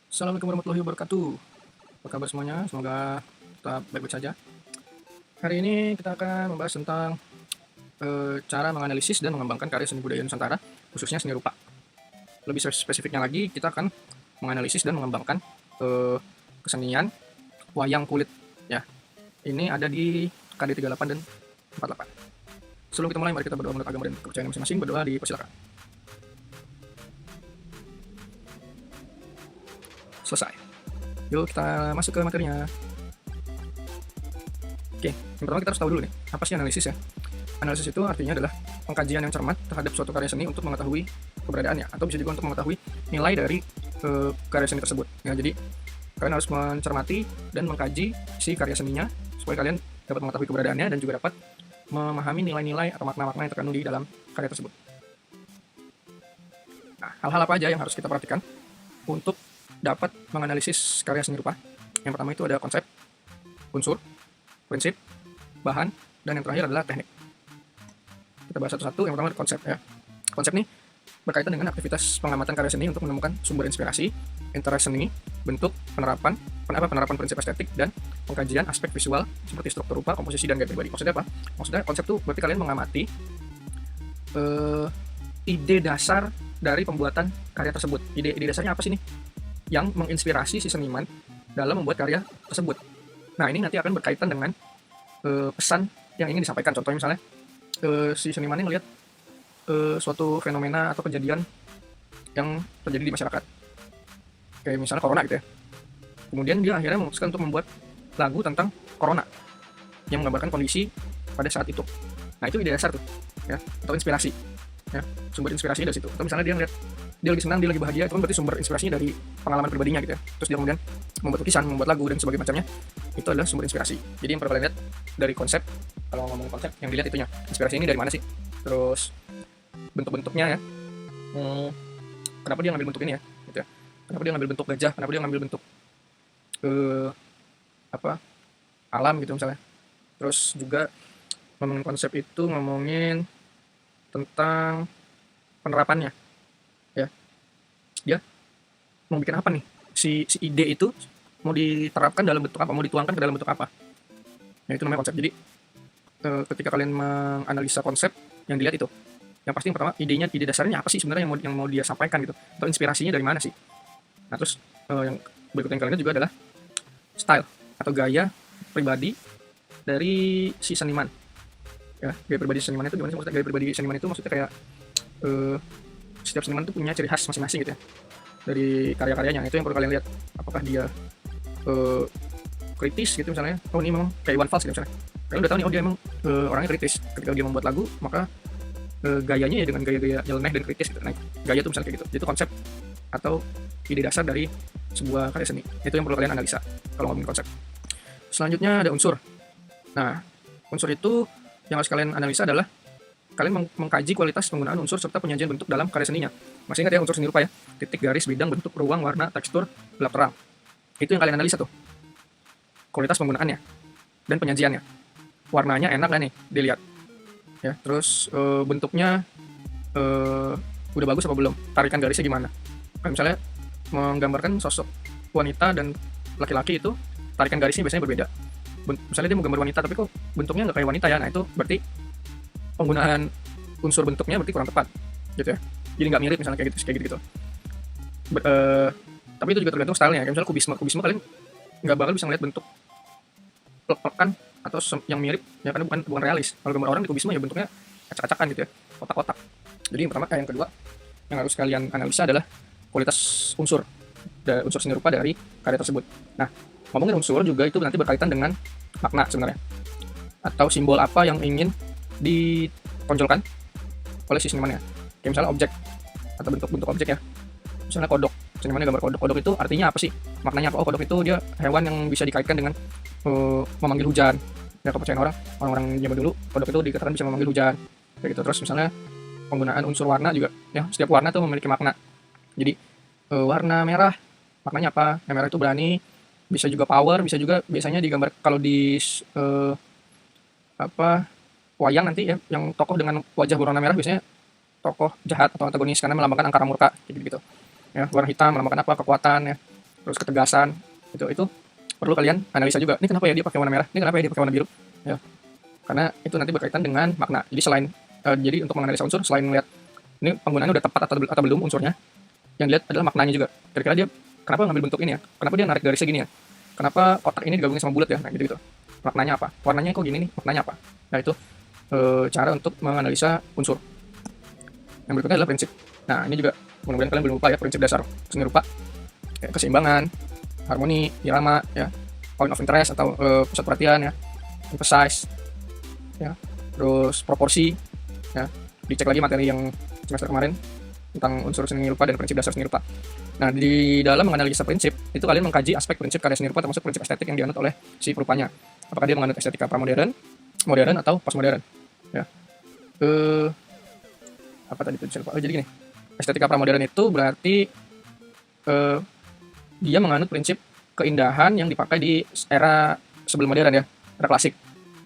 Assalamualaikum warahmatullahi wabarakatuh. Apa kabar semuanya? Semoga tetap baik-baik saja. Hari ini kita akan membahas tentang cara menganalisis dan mengembangkan karya seni budaya Nusantara, khususnya seni rupa. Lebih spesifiknya lagi, kita akan menganalisis dan mengembangkan kesenian wayang kulit. Ya, ini ada di KD 38 dan 48. Sebelum kita mulai, mari kita berdoa menurut agama dan kepercayaan masing-masing. Berdoa dipersilakan. Selesai. Yuk kita masuk ke materinya. Oke, yang pertama kita harus tahu dulu nih, apa sih analisis ya? Analisis itu artinya adalah pengkajian yang cermat terhadap suatu karya seni untuk mengetahui keberadaannya, atau bisa juga untuk mengetahui nilai dari karya seni tersebut. Ya, jadi kalian harus mencermati dan mengkaji si karya seninya supaya kalian dapat mengetahui keberadaannya dan juga dapat memahami nilai-nilai atau makna-makna yang terkandung di dalam karya tersebut. Nah, hal-hal apa aja yang harus kita perhatikan untuk dapat menganalisis karya seni rupa? Yang pertama itu ada konsep, unsur, prinsip, bahan, dan yang terakhir adalah teknik. Kita bahas satu-satu. Yang pertama konsep ya. Konsep ini berkaitan dengan aktivitas pengamatan karya seni untuk menemukan sumber inspirasi, interest seni, bentuk, penerapan prinsip estetik, dan pengkajian aspek visual seperti struktur rupa, komposisi, dan gaya pribadi. Maksudnya apa? Maksudnya konsep itu berarti kalian mengamati ide dasar dari pembuatan karya tersebut. Ide dasarnya apa sih nih? Yang menginspirasi si seniman dalam membuat karya tersebut. Nah, ini nanti akan berkaitan dengan pesan yang ingin disampaikan. Contohnya misalnya si seniman ini melihat suatu fenomena atau kejadian yang terjadi di masyarakat, kayak misalnya corona gitu ya. Kemudian dia akhirnya memutuskan untuk membuat lagu tentang corona yang menggambarkan kondisi pada saat itu. Nah, itu ide dasar tuh, ya, atau inspirasi, ya, sumber inspirasinya dari situ. Atau misalnya dia ngeliat dia lagi senang, dia lagi bahagia, itu kan berarti sumber inspirasinya dari pengalaman pribadinya gitu ya. Terus dia kemudian membuat lukisan, membuat lagu, dan sebagainya macamnya, itu adalah sumber inspirasi. Jadi yang perlu kalian lihat dari konsep, kalau ngomong konsep, yang dilihat itunya, inspirasi ini dari mana sih? Terus bentuk-bentuknya ya, kenapa dia ngambil bentuk ini ya, gitu ya. Kenapa dia ngambil bentuk gajah, kenapa dia ngambil bentuk eh, apa alam gitu misalnya. Terus juga ngomongin konsep itu ngomongin tentang penerapannya ya, dia mau bikin apa nih, si ide itu mau diterapkan dalam bentuk apa, mau dituangkan ke dalam bentuk apa. Nah, itu namanya konsep. Jadi ketika kalian menganalisa konsep, yang dilihat itu yang pasti yang pertama ide dasarnya apa sih sebenarnya yang mau dia sampaikan gitu, atau inspirasinya dari mana sih. Nah, terus yang berikutnya yang kalian lihat juga adalah style atau gaya pribadi dari si seniman ya. Gaya pribadi seniman itu gimana sih? Maksudnya gaya pribadi seniman itu maksudnya kayak setiap seniman itu punya ciri khas masing-masing gitu ya dari karya-karyanya. Itu yang perlu kalian lihat, apakah dia kritis gitu misalnya. Oh, ini memang kayak Iwan Fals gitu misalnya, kalian udah tahu nih, oh dia emang orangnya kritis. Ketika dia membuat lagu, maka gayanya ya dengan gaya-gaya nyeleneh dan kritis gitu. Nah, gaya tuh misalnya kayak gitu. Itu konsep atau ide dasar dari sebuah karya seni. Itu yang perlu kalian analisa kalau ngomongin konsep. Selanjutnya ada unsur. Nah, unsur itu yang harus kalian analisa adalah kalian mengkaji kualitas penggunaan unsur serta penyajian bentuk dalam karya seninya. Masih ingat ya unsur seni rupa ya? Titik, garis, bidang, bentuk, ruang, warna, tekstur, gelap terang. Itu yang kalian analisa tuh. Kualitas penggunaannya dan penyajiannya. Warnanya enak gak nih dilihat? Ya, terus bentuknya udah bagus apa belum? Tarikan garisnya gimana? Kan misalnya menggambarkan sosok wanita dan laki-laki itu, tarikan garisnya biasanya berbeda. Misalnya dia mau gambar wanita tapi kok bentuknya nggak kayak wanita ya, nah itu berarti penggunaan unsur bentuknya berarti kurang tepat gitu ya. Jadi nggak mirip misalnya kayak gitu. Tapi itu juga tergantung stylenya. Kayak misalnya kubisme kalian nggak bakal bisa ngeliat bentuk plek-plekan atau yang mirip ya, karena bukan realis. Kalau gambar orang di kubisme ya bentuknya acak-acakan gitu ya, kotak-kotak. Jadi yang pertama, yang kedua yang harus kalian analisa adalah kualitas unsur seni rupa dari karya tersebut. Nah, ngomongin unsur juga itu nanti berkaitan dengan makna sebenarnya, atau simbol apa yang ingin ditonjolkan oleh si senimannya. Kayak misalnya objek atau bentuk objek ya. Misalnya kodok, senimannya gambar kodok. Kodok itu artinya apa sih? Maknanya apa? Oh, kodok itu dia hewan yang bisa dikaitkan dengan memanggil hujan. Ya, kepercayaan orang-orang zaman dulu, kodok itu dikatakan bisa memanggil hujan. Kayak gitu. Terus misalnya penggunaan unsur warna juga ya, setiap warna tuh memiliki makna. Jadi warna merah maknanya apa? Yang merah itu berani, bisa juga power, bisa juga biasanya digambar kalau di wayang nanti ya, yang tokoh dengan wajah berwarna merah biasanya tokoh jahat atau antagonis karena melambangkan angkara murka gitu. Ya, warna hitam melambangkan apa? Kekuatan ya. terus ketegasan, itu perlu kalian analisa juga. Ini kenapa ya dia pakai warna merah? Ini kenapa ya dia pakai warna biru? Ya, karena itu nanti berkaitan dengan makna. Jadi jadi untuk menganalisa unsur selain melihat ini penggunaannya udah tepat atau belum unsurnya, yang dilihat adalah maknanya juga. Kira-kira dia kenapa ngambil bentuk ini ya? Kenapa dia narik garisnya gini ya? Kenapa kotak ini digabungin sama bulat ya? Nah gitu-gitu. Maknanya apa? Warnanya kok gini nih? Maknanya apa? Nah itu cara untuk menganalisa unsur. Yang berikutnya adalah prinsip. Nah ini juga mudah-mudahan kalian belum lupa ya, prinsip dasar seni rupa. Kayak keseimbangan, harmoni, irama, ya, point of interest atau pusat perhatian ya, emphasize, ya, terus proporsi, ya. Dicek lagi materi yang semester kemarin tentang unsur seni rupa dan prinsip dasar seni rupa. Nah, di dalam menganalisa prinsip, itu kalian mengkaji aspek prinsip karya seni rupa termasuk prinsip estetik yang dianut oleh si perupanya. Apakah dia menganut estetika pramodern, modern atau postmodern? Ya. Apa tadi prinsip? Oh, jadi gini. Estetika pramodern itu berarti dia menganut prinsip keindahan yang dipakai di era sebelum modern ya, era klasik.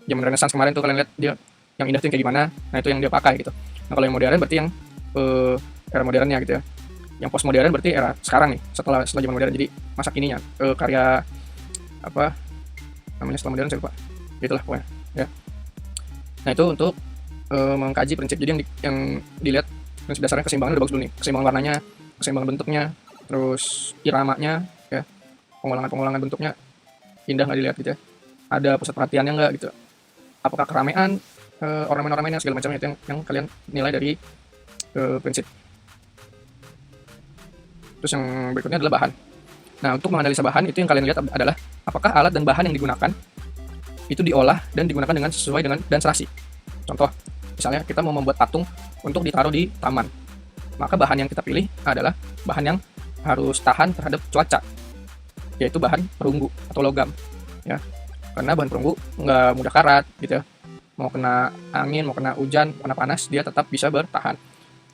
Zaman Renaissance kemarin tuh kalian lihat dia yang indah itu yang kayak gimana. Nah, itu yang dia pakai gitu. Nah, kalau yang modern berarti yang era modernnya gitu ya. Yang postmodern berarti era sekarang nih, setelah zaman modern. Jadi masa kininya karya apa namanya setelah modern saya lupa. Itulah pokoknya ya. Nah, itu untuk mengkaji prinsip. Jadi yang dilihat prinsip dasarnya keseimbangan udah bagus dulu nih. Keseimbangan warnanya, keseimbangan bentuknya, terus iramanya ya. Pengulangan bentuknya indah nggak dilihat gitu ya. Ada pusat perhatiannya nggak gitu. Apakah keramaian, ornamen-ornamen yang segala macamnya itu yang kalian nilai dari prinsip. Terus yang berikutnya adalah bahan. Nah, untuk menganalisa bahan itu yang kalian lihat adalah apakah alat dan bahan yang digunakan itu diolah dan digunakan dengan sesuai dengan dan serasi. Contoh, misalnya kita mau membuat patung untuk ditaruh di taman. Maka bahan yang kita pilih adalah bahan yang harus tahan terhadap cuaca, yaitu bahan perunggu atau logam. Ya, karena bahan perunggu nggak mudah karat gitu ya. Mau kena angin, mau kena hujan, mau kena panas, dia tetap bisa bertahan.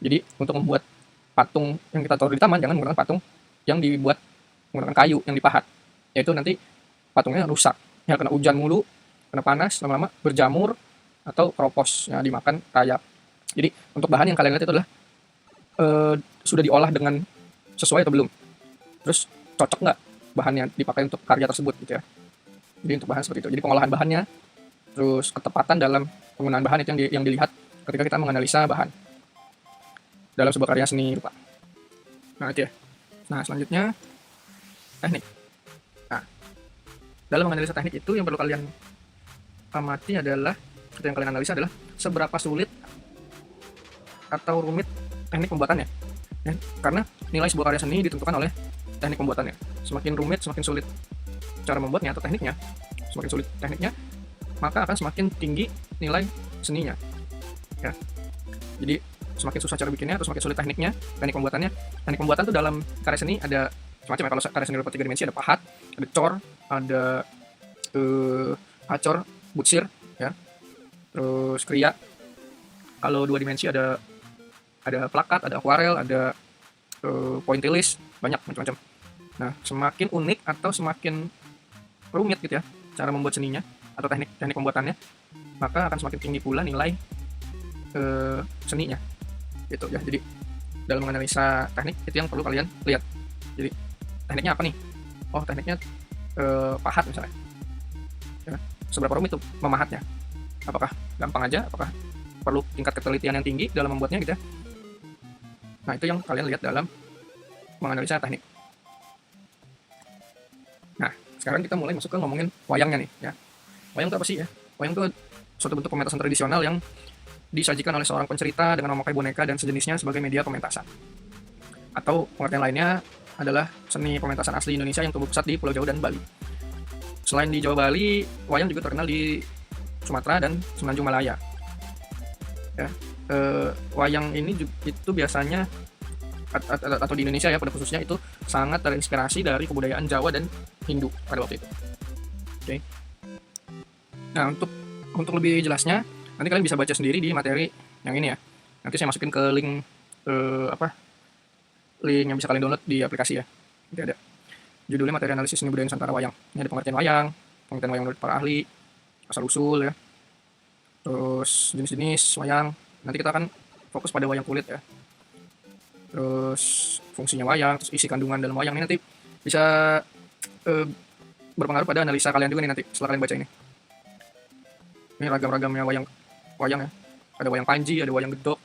Jadi untuk membuat patung yang kita taruh di taman, jangan menggunakan patung yang dibuat menggunakan kayu yang dipahat. Yaitu nanti patungnya rusak. Ya, kena hujan mulu, kena panas, lama-lama berjamur, atau keropos, ya, dimakan rayap. Jadi untuk bahan yang kalian lihat itu adalah sudah diolah dengan sesuai atau belum. Terus cocok nggak bahan yang dipakai untuk karya tersebut gitu ya. Jadi untuk bahan seperti itu. Jadi pengolahan bahannya, terus ketepatan dalam penggunaan bahan itu yang dilihat ketika kita menganalisa bahan dalam sebuah karya seni rupa. Nah itu ya. Nah selanjutnya teknik. Nah dalam menganalisa teknik itu yang perlu kalian amati adalah, atau yang kalian analisa adalah seberapa sulit atau rumit teknik pembuatannya. Ya, karena nilai sebuah karya seni ditentukan oleh teknik pembuatannya. Semakin rumit, semakin sulit cara membuatnya atau tekniknya, semakin sulit tekniknya, maka akan semakin tinggi nilai seninya. Ya. Jadi semakin susah cara bikinnya atau semakin sulit tekniknya, teknik pembuatannya. Teknik pembuatan itu dalam karya seni ada macam-macam ya. Kalau karya seni rupa 3 dimensi ada pahat, ada cor, ada acor, butsir, ya. Terus kriya. Kalau 2 dimensi ada plakat, ada akuarel, ada pointillis, banyak macam-macam. Nah, semakin unik atau semakin rumit gitu ya cara membuat seninya atau teknik pembuatannya, maka akan semakin tinggi pula nilai seninya. Gitu ya. Jadi dalam menganalisa teknik itu yang perlu kalian lihat. Jadi tekniknya apa nih? Oh, tekniknya pahat misalnya. Ya, seberapa rumit tuh memahatnya? Apakah gampang aja? Apakah perlu tingkat ketelitian yang tinggi dalam membuatnya gitu ya? Nah, itu yang kalian lihat dalam menganalisa teknik. Nah, sekarang kita mulai masuk ke ngomongin wayangnya nih ya. Wayang itu apa sih ya? Wayang itu suatu bentuk pementasan tradisional yang disajikan oleh seorang pencerita dengan memakai boneka dan sejenisnya sebagai media pementasan. Atau pengertian lainnya adalah seni pementasan asli Indonesia yang tumbuh pesat di Pulau Jawa dan Bali. Selain di Jawa Bali, wayang juga terkenal di Sumatera dan Semenanjung Malaya. Ya, wayang ini itu biasanya atau di Indonesia ya pada khususnya itu sangat terinspirasi dari kebudayaan Jawa dan Hindu pada waktu itu. Oke. Nah, untuk lebih jelasnya nanti kalian bisa baca sendiri di materi yang ini ya. Nanti saya masukin ke link link yang bisa kalian download di aplikasi ya. Nanti ada judulnya materi analisis seni budaya Nusantara wayang. Ini ada pengertian wayang menurut para ahli, asal usul ya. Terus jenis-jenis wayang. Nanti kita akan fokus pada wayang kulit ya. Terus fungsinya wayang, terus isi kandungan dalam wayang ini nanti bisa eh, berpengaruh pada analisa kalian juga nih nanti setelah kalian baca ini. Ini ragam-ragamnya wayang ya. Ada wayang Panji, ada wayang Gedok,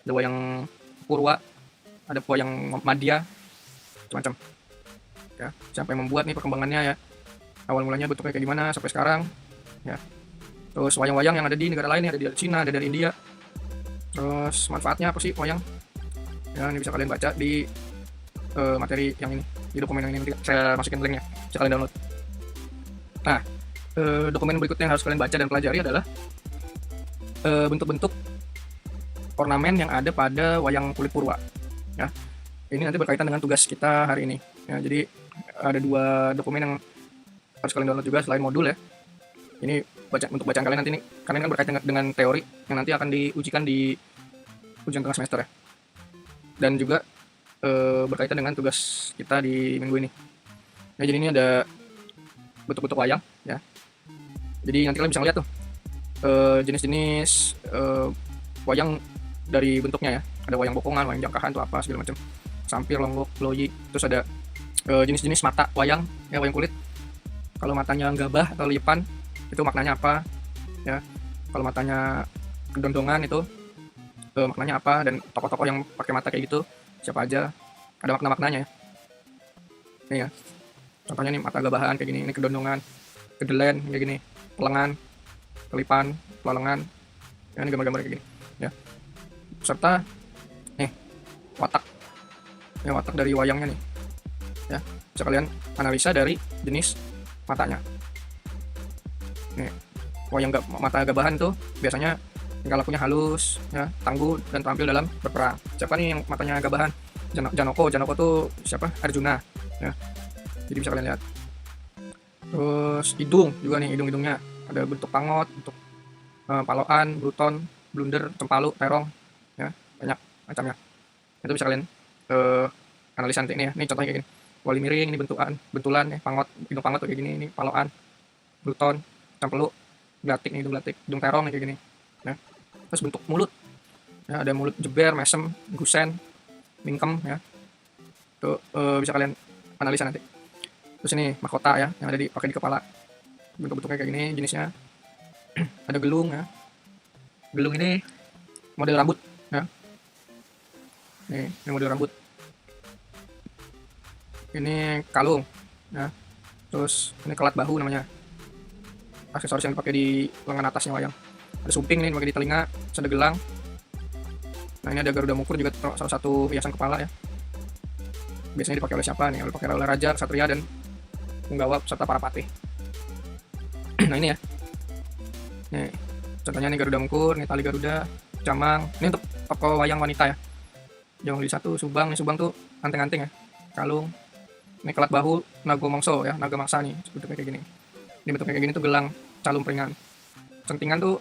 ada wayang Purwa, ada wayang Madya, macam-macam. Ya, siapa yang membuat nih perkembangannya ya. Awal mulanya bentuknya kayak gimana sampai sekarang. Ya. Terus wayang-wayang yang ada di negara lain, ada di Cina, ada dari India. Terus manfaatnya apa sih wayang? Ya, ini bisa kalian baca di materi yang ini, di dokumen yang ini nanti saya masukin linknya, bisa kalian download. Nah, dokumen berikutnya yang harus kalian baca dan pelajari adalah bentuk-bentuk ornamen yang ada pada wayang kulit purwa. Ya, ini nanti berkaitan dengan tugas kita hari ini. Ya, jadi ada 2 dokumen yang harus kalian download juga selain modul ya. Ini untuk bacaan kalian nanti nih, karena ini kan berkaitan dengan teori yang nanti akan diujikan di ujian tengah semester ya. Dan juga berkaitan dengan tugas kita di minggu ini. Nah, jadi ini ada bentuk-bentuk wayang ya. Jadi nanti kalian bisa lihat tuh jenis-jenis wayang dari bentuknya ya. Ada wayang bokongan, wayang jangkahan tuh apa segala macam. Sampir, longgok, loyi. Terus ada jenis-jenis mata wayang ya, wayang kulit. Kalau matanya gabah atau lipan itu maknanya apa ya. Kalau matanya kedondongan itu maknanya apa, dan tokoh-tokoh yang pakai mata kayak gitu siapa aja, ada makna-maknanya ya. Ini ya. Contohnya nih mata gabahan kayak gini, ini kedondongan, kedelen kayak gini, pelengan, kelipan, pelalengan. Ya, ini gambar-gambar kayak gini ya. Serta nih watak. Ya, watak dari wayangnya nih. Ya, bisa kalian analisa dari jenis matanya. Nih, wayang mata gabahan tuh biasanya tingkah lakunya halus, ya, tangguh dan terampil dalam berperang. Siapa nih yang matanya gabahan? Janoko tuh siapa? Arjuna. Ya. Jadi bisa kalian lihat. Terus hidung juga nih, hidungnya ada bentuk pangot, bentuk paloan, bruton, blunder, cempalu, terong, ya, banyak macamnya. Itu bisa kalian analisa nanti nih ya. Ini contohnya kayak gini. Wali miring ini bentulan ya, pangot, hidung pangot tuh kayak gini, ini paloan, bruton, cempelu, glatik nih, hidung terong nih kayak gini. Ya. Terus bentuk mulut ya, ada mulut jeber, mesem, gusen, mingkem ya. Itu bisa kalian analisa nanti. Terus ini mahkota ya, yang ada pakai di kepala, bentuk-bentuknya kayak gini jenisnya. Ada gelung ya, gelung ini model rambut ya. Ini model rambut. Ini kalung ya. Terus ini kelat bahu namanya, aksesoris yang dipakai di lengan atasnya wayang. Ada sumping nih pakai di telinga, terus ada gelang. Nah, ini ada garuda mukur juga, salah satu hiasan kepala ya. Biasanya dipakai oleh siapa nih? Dipakai oleh raja, ksatria, dan punggawa serta para patih. Nah, ini ya. Nih, contohnya nih garuda mukur, nih tali garuda, camang. Ini untuk tokoh wayang wanita ya. Jamang di satu, subang. Nih subang tuh anting-anting ya. Kalung. Ini kelat bahu, naga mongso ya, naga mangsa nih, bentuknya kayak gini. Ini bentuknya kayak gini tuh gelang calung peringan. Centingan tuh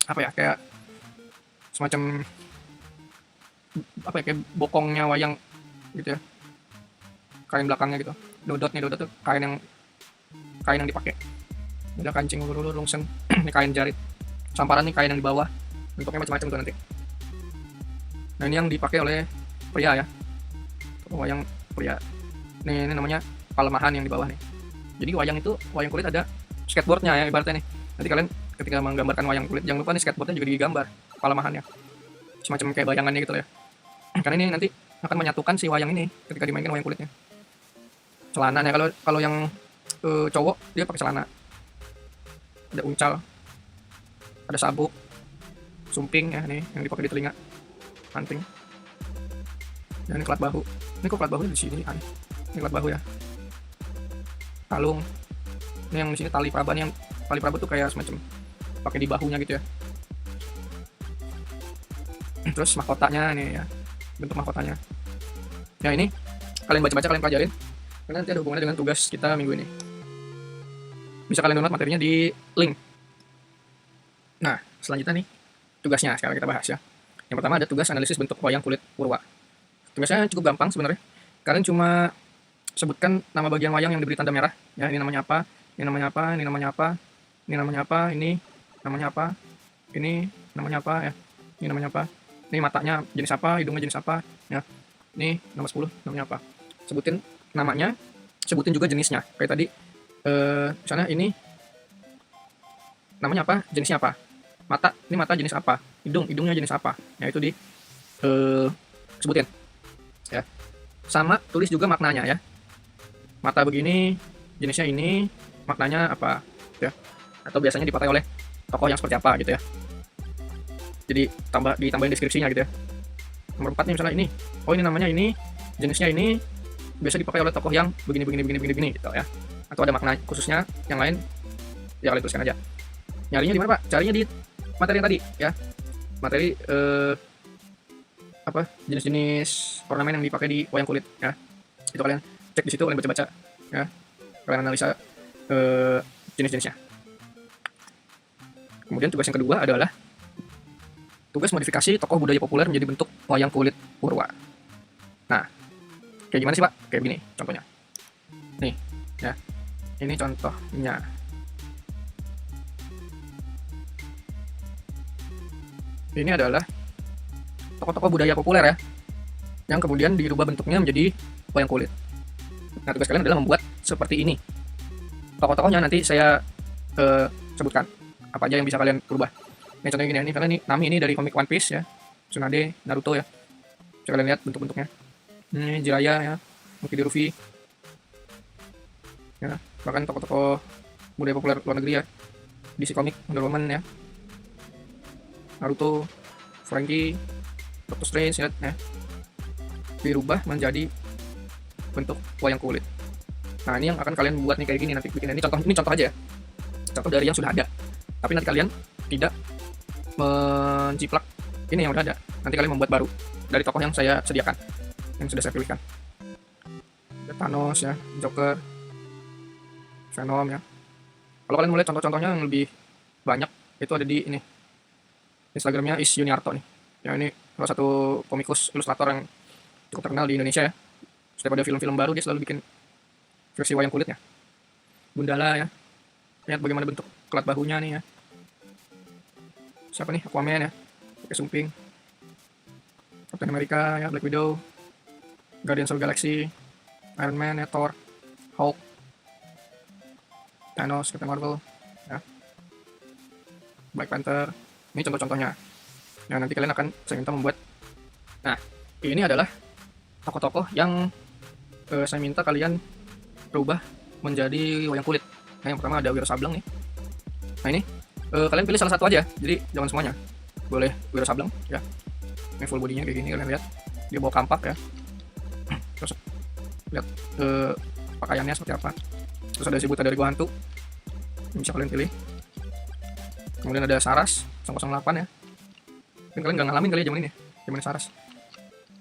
apa ya, kayak semacam apa ya, kayak bokongnya wayang gitu ya, kain belakangnya gitu. Dodot tuh kain yang dipakai. Ada kancing ulur lungsen. Ini kain jarit. Samparan nih kain yang di bawah, bentuknya macam-macam tuh nanti. Nah, ini yang dipakai oleh pria ya, wayang pria. Ini namanya palemahan yang di bawah nih. Jadi wayang kulit ada skateboardnya ya ibaratnya nih. Nanti kalian ketika menggambarkan wayang kulit jangan lupa nih skateboardnya juga digambar palemahannya, semacam kayak bayangannya gitu ya. Karena ini nanti akan menyatukan si wayang ini ketika dimainkan wayang kulitnya. Celana ya, kalau yang cowok dia pakai celana. Ada uncal, ada sabuk, sumping ya nih yang dipakai di telinga, anting. Dan ini kelat bahu. Ini kok kelat bahu di sini aneh. Ini kelat bahu ya. Kalung. Ini yang di sini tali praba nih, yang tali praba tuh kayak semacam pakai di bahunya gitu ya. Terus mahkotanya nih ya, bentuk mahkotanya. Ya, ini kalian baca-baca, kalian pelajarin, karena nanti ada hubungannya dengan tugas kita minggu ini. Bisa kalian download materinya di link. Nah, selanjutnya nih tugasnya sekarang kita bahas ya. Yang pertama ada tugas analisis bentuk wayang kulit purwa. Tugasnya cukup gampang sebenarnya. Kalian cuma sebutkan nama bagian wayang yang diberi tanda merah. Ya, ini namanya apa? Ini namanya apa? Ini namanya apa? Ini namanya apa? Ini namanya apa? Ini namanya apa ya? Ini namanya apa? Ini matanya jenis apa? Hidungnya jenis apa? Ya. Ini nomor 10 namanya apa? Sebutin namanya, sebutin juga jenisnya. Kayak tadi, misalnya ini namanya apa, jenisnya apa. Mata, ini mata jenis apa. Hidungnya jenis apa. Nah itu di sebutin ya. Sama tulis juga maknanya ya. Mata begini, jenisnya ini, maknanya apa ya. Atau biasanya dipakai oleh tokoh yang seperti apa gitu ya. Jadi ditambahin deskripsinya gitu ya. Nomor 4 nih misalnya ini. Oh ini namanya ini, jenisnya ini, biasa dipakai oleh tokoh yang begini gitu ya. Atau ada makna khususnya yang lain, ya kalian tuliskan aja. Nyarinya di mana Pak? Carinya di materi yang tadi ya. Materi apa jenis-jenis ornamen yang dipakai di wayang kulit ya. Itu kalian cek di situ, kalian baca-baca ya. Kalian analisa jenis-jenisnya. Kemudian tugas yang kedua adalah tugas modifikasi tokoh budaya populer menjadi bentuk wayang kulit Purwa. Nah, kayak gimana sih Pak? Kayak begini contohnya. Nih, ya. Ini contohnya. Ini adalah tokoh-tokoh budaya populer ya, yang kemudian dirubah bentuknya menjadi wayang kulit. Nah, tugas kalian adalah membuat seperti ini. Tokoh-tokohnya nanti saya sebutkan apa aja yang bisa kalian rubah. Ini contohnya gini, ini karena ini Nami ini dari komik One Piece ya, Tsunade, Naruto ya. Bisa kalian lihat bentuk-bentuknya. Ini Jiraiya ya, Monkey D. Luffy. Ya, bahkan tokoh-tokoh budaya populer luar negeri ya. DC Comic, Wonder Woman ya. Naruto, Franky, Doctor Strange ya. Dirubah menjadi bentuk wayang kulit. Nah, ini yang akan kalian buat nih kayak gini nanti bikin. Ini contoh aja ya. Contoh dari yang sudah ada. Tapi nanti kalian tidak menciplak ini yang udah ada. Nanti kalian membuat baru dari tokoh yang saya sediakan, yang sudah saya pilihkan. Ada Thanos ya, Joker, Venom ya. Kalau kalian mulai contoh-contohnya yang lebih banyak itu ada di ini. Instagramnya Is Yuniarto nih. Ya ini salah satu komikus ilustrator yang cukup terkenal di Indonesia ya. Setiap ada film-film baru dia selalu bikin versi wayang kulitnya. Gundala ya. Lihat bagaimana bentuk kelat bahunya nih ya. Siapa nih? Aquaman ya. Pakai sumping. Captain America ya, Black Widow, Guardians of the Galaxy, Iron Man ya, Thor, Hulk, Thanos, Captain Marvel ya. Black Panther. Ini contoh-contohnya. Nah, nanti kalian akan saya minta membuat. Nah, ini adalah tokoh-tokoh yang saya minta kalian rubah menjadi wayang kulit. Nah, yang pertama ada Wiro Sableng nih. Nah, ini kalian pilih salah satu aja. Jadi jangan semuanya. Boleh Wiro Sableng ya. Ini full bodinya kayak gini, kalian lihat. Dia bawa kampak ya. Terus lihat pakaiannya seperti apa. Terus ada si buta dari gua hantu. Ini bisa kalian pilih. Kemudian ada Saras 008 ya. Mungkin kalian nggak ngalamin kali ya zaman ini, zaman Saras.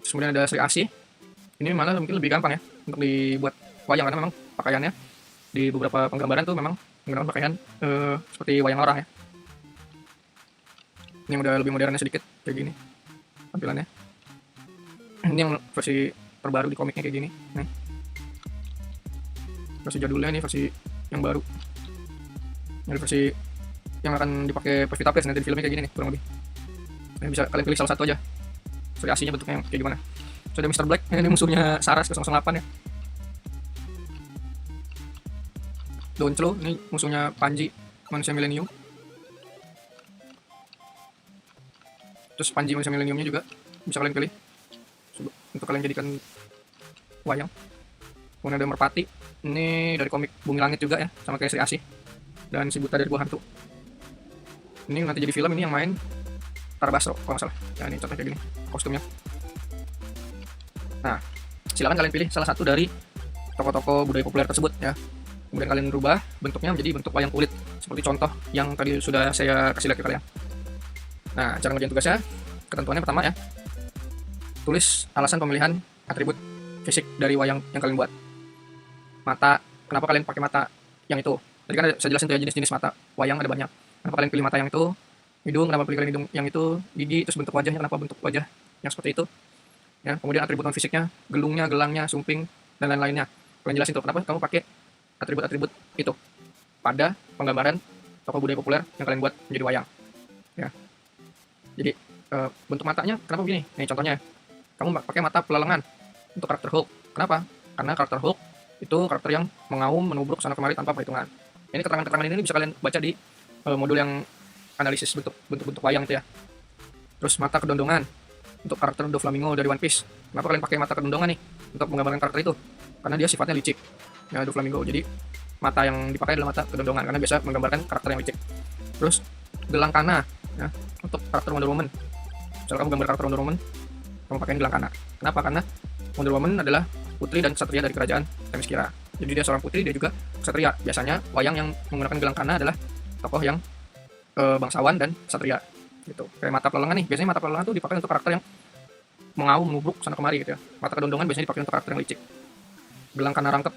Terus kemudian ada Sri Asih. Ini malah mungkin lebih gampang ya untuk dibuat wayang karena memang pakaiannya di beberapa penggambaran tuh memang menggunakan pakaian seperti wayang orang ya. Ini yang udah lebih modernnya sedikit kayak gini tampilannya. Ini yang versi terbaru di komiknya kayak gini. Versi jadulnya ini versi yang baru. Ini versi yang akan dipakai Pevita Pierce nanti di filmnya kayak gini nih kurang lebih. Ini bisa kalian pilih salah satu aja. Sri Asihnya bentuknya kayak gimana. Terus ada Mr. Black, ini musuhnya Saras 008 ya. Donclo, ini musuhnya Panji, manusia milenium. Terus Panji manusia mileniumnya juga bisa kalian pilih untuk kalian jadikan wayang. Kemudian ada Merpati, ini dari komik Bumi Langit juga ya, sama kayak Sri Asih. Dan si buta dari gua hantu. Ini nanti jadi film, ini yang main Tara Basro kalau nggak salah. Ya ini contohnya kayak gini kostumnya. Nah, silakan kalian pilih salah satu dari tokoh-tokoh budaya populer tersebut ya. Kemudian kalian rubah bentuknya menjadi bentuk wayang kulit seperti contoh yang tadi sudah saya kasih lihat ke kalian. Nah, cara ngerjain tugasnya, ketentuannya pertama ya. Tulis alasan pemilihan atribut fisik dari wayang yang kalian buat. Mata, kenapa kalian pakai mata yang itu? Tadi kan saya jelasin tuh ya jenis-jenis mata wayang ada banyak. Kenapa kalian pilih mata yang itu? Hidung, kenapa pilih kalian hidung yang itu? Gigi, terus bentuk wajahnya, kenapa bentuk wajah yang seperti itu? Ya, kemudian atribut non fisiknya, gelungnya, gelangnya, sumping, dan lain-lainnya. Kalian jelasin tuh kenapa kamu pakai atribut-atribut itu pada penggambaran tokoh budaya populer yang kalian buat menjadi wayang. Ya. Jadi bentuk matanya kenapa begini? Nih contohnya, kamu pakai mata pelelengan untuk karakter Hulk. Kenapa? Karena karakter Hulk itu karakter yang mengaum, menubruk sana kemari tanpa perhitungan. Ini keterangan-keterangan ini bisa kalian baca di modul yang analisis bentuk wayang itu ya. Terus mata kedondongan untuk karakter Doflamingo dari One Piece. Kenapa kalian pakai mata kedondongan nih untuk menggambarkan karakter itu? Karena dia sifatnya licik. Ya, Doflamingo. Jadi mata yang dipakai adalah mata kedondongan karena biasa menggambarkan karakter yang licik. Terus gelang kana ya, untuk karakter Wonder Woman. Misalnya kamu gambar karakter Wonder Woman, kamu pakai gelang kana. Kenapa? Karena Wonder Woman adalah putri dan ksatria dari kerajaan Themyscira. Jadi dia seorang putri, dia juga ksatria. Biasanya wayang yang menggunakan gelang kana adalah tokoh yang bangsawan dan ksatria gitu. Kayak mata pelelengan nih, biasanya mata pelelengan tuh dipakai untuk karakter yang mengaum, menubruk sana kemari gitu ya. Mata kedondongan biasanya dipakai untuk karakter yang licik. Gelang kana rangkep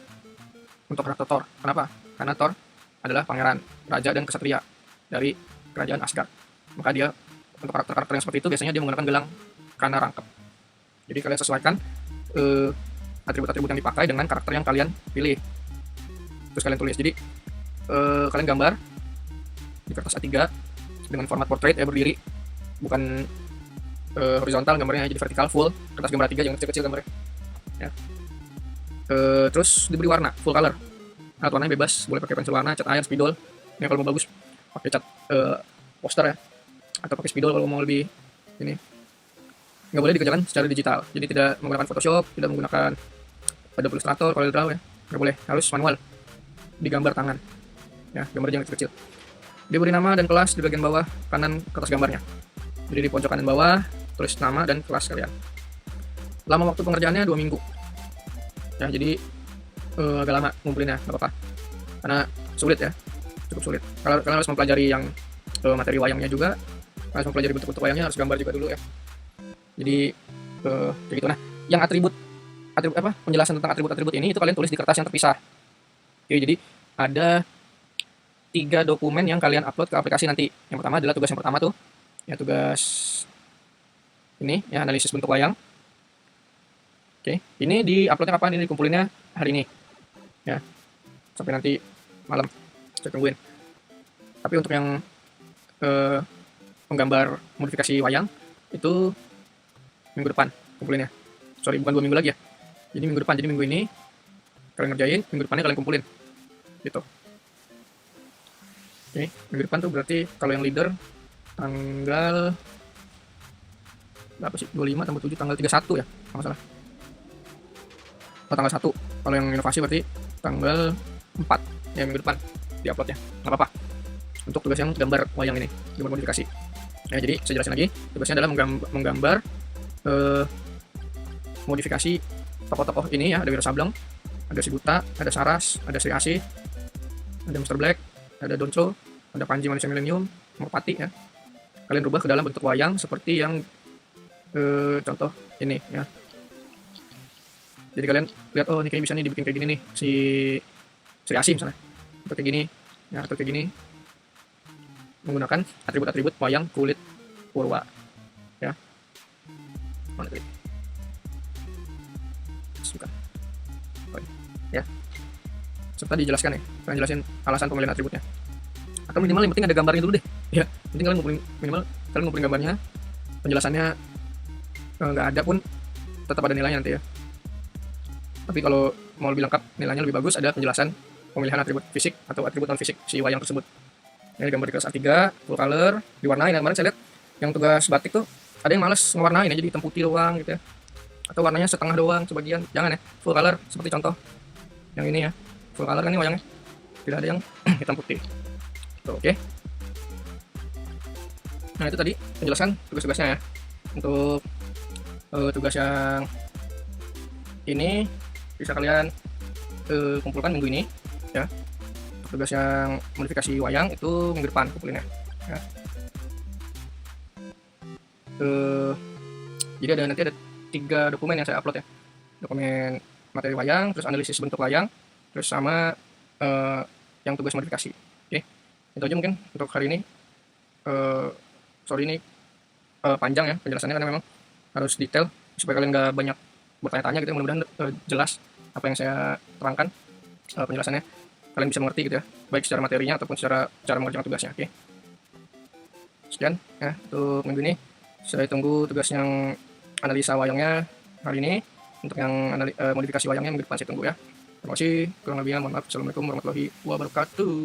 untuk karakter Thor. Kenapa? Karena Thor adalah pangeran, raja dan ksatria dari kerajaan Asgard. Maka dia untuk karakter-karakter yang seperti itu biasanya dia menggunakan gelang kana rangkep. Jadi kalian sesuaikan atribut-atribut yang dipakai dengan karakter yang kalian pilih. Terus kalian tulis. Jadi kalian gambar di kertas A3 dengan format portrait ya, berdiri, bukan horizontal gambarnya, jadi vertikal full. Kertas gambar A3 jangan kecil-kecil gambarnya ya. Terus diberi warna full color. Alat warnanya bebas, boleh pakai pensil warna, cat air, spidol. Ini kalau mau bagus pakai cat poster ya, atau pakai spidol kalau mau lebih ini. Nggak boleh dikerjakan secara digital, jadi tidak menggunakan Photoshop, tidak menggunakan Adobe Illustrator, CorelDRAW ya, nggak boleh, harus manual, digambar tangan ya, gambar jangan kecil-kecil. Diberi nama dan kelas di bagian bawah kanan kertas gambarnya. Jadi di pojok kanan bawah tulis nama dan kelas kalian. Lama waktu pengerjaannya 2 minggu ya, jadi agak lama ngumpulinnya, nggak apa-apa karena sulit ya, cukup sulit. Kalian harus mempelajari yang materi wayangnya juga, harus mempelajari bentuk-bentuk wayangnya, harus gambar juga dulu ya. Jadi kayak gitu. Nah, yang atribut apa, penjelasan tentang atribut-atribut ini itu kalian tulis di kertas yang terpisah. Oke, jadi ada 3 dokumen yang kalian upload ke aplikasi nanti. Yang pertama adalah tugas yang pertama tuh, ya tugas ini ya, analisis bentuk wayang. Oke, ini di uploadnya kapan? Ini dikumpulinnya hari ini ya, sampai nanti malam saya tungguin. Tapi untuk yang penggambar modifikasi wayang itu minggu depan kumpulinnya. Sorry, bukan 2 minggu lagi ya, jadi minggu depan. Jadi minggu ini kalian ngerjain, minggu depannya kalian kumpulin gitu. Oke, minggu depan tuh berarti kalau yang leader tanggal berapa sih? 25 tambah 7 tanggal 31 ya, kalau nggak salah. Oh, tanggal 1. Kalau yang inovasi berarti tanggal 4 ya, minggu depan di uploadnya. Nggak apa-apa. Untuk tugas yang gambar wayang ini, gambar modifikasi. Ya, jadi saya jelasin lagi. Tugasnya adalah menggambar modifikasi tokoh-tokoh ini ya. Ada Wiro Sableng, ada si Buta, ada Saras, ada Sri Asih, ada Mr. Black, ada Doncho, ada Panji Manusia Millennium, Merpati ya. Kalian rubah ke dalam bentuk wayang seperti yang contoh ini ya. Jadi kalian lihat, oh ini kayaknya bisa nih dibikin kayak gini nih, si Sri Asih misalnya, atau kayak gini ya, atau kayak gini, menggunakan atribut-atribut wayang kulit purwa ya. Mana tadi? Suka. Ya. Serta dijelaskan ya, kalian jelasin alasan pemilihan atributnya. Atau minimal yang penting ada gambarnya dulu deh. Ya, penting kalian ngumpulin gambarnya. Penjelasannya nggak ada pun tetap ada nilainya nanti ya. Tapi kalau mau lebih lengkap, nilainya lebih bagus, ada penjelasan pemilihan atribut fisik atau atribut non fisik si wayang tersebut. Ini gambar di kelas A3, full color, diwarnain. Kemarin saya lihat yang tugas batik tuh ada yang males ngewarnain ya, jadi hitam putih doang gitu ya. Atau warnanya setengah doang sebagian. Jangan ya, full color seperti contoh yang ini ya. Full color kan ini wayangnya. Tidak ada yang hitam putih. Tuh, oke. Nah, itu tadi penjelasan tugas-tugasnya ya. Untuk tugas yang ini bisa kalian kumpulkan minggu ini ya. Tugas yang modifikasi wayang itu minggu depan kumpulinnya ya. Jadi nanti ada 3 dokumen yang saya upload ya. Dokumen materi wayang, terus analisis bentuk wayang, terus sama yang tugas modifikasi. Oke, itu aja mungkin untuk hari ini. Sorry ini panjang ya penjelasannya karena memang harus detail supaya kalian nggak banyak bertanya-tanya gitu. Mudah-mudahan jelas apa yang saya terangkan, penjelasannya kalian bisa mengerti gitu ya, baik secara materinya ataupun secara cara mengerjakan tugasnya. Oke, sekian ya untuk minggu ini. Saya tunggu tugas yang analisa wayangnya hari ini. Untuk yang modifikasi wayangnya minggu depan saya tunggu ya. Terima kasih. Kurang lebihnya mohon maaf. Assalamualaikum warahmatullahi wabarakatuh.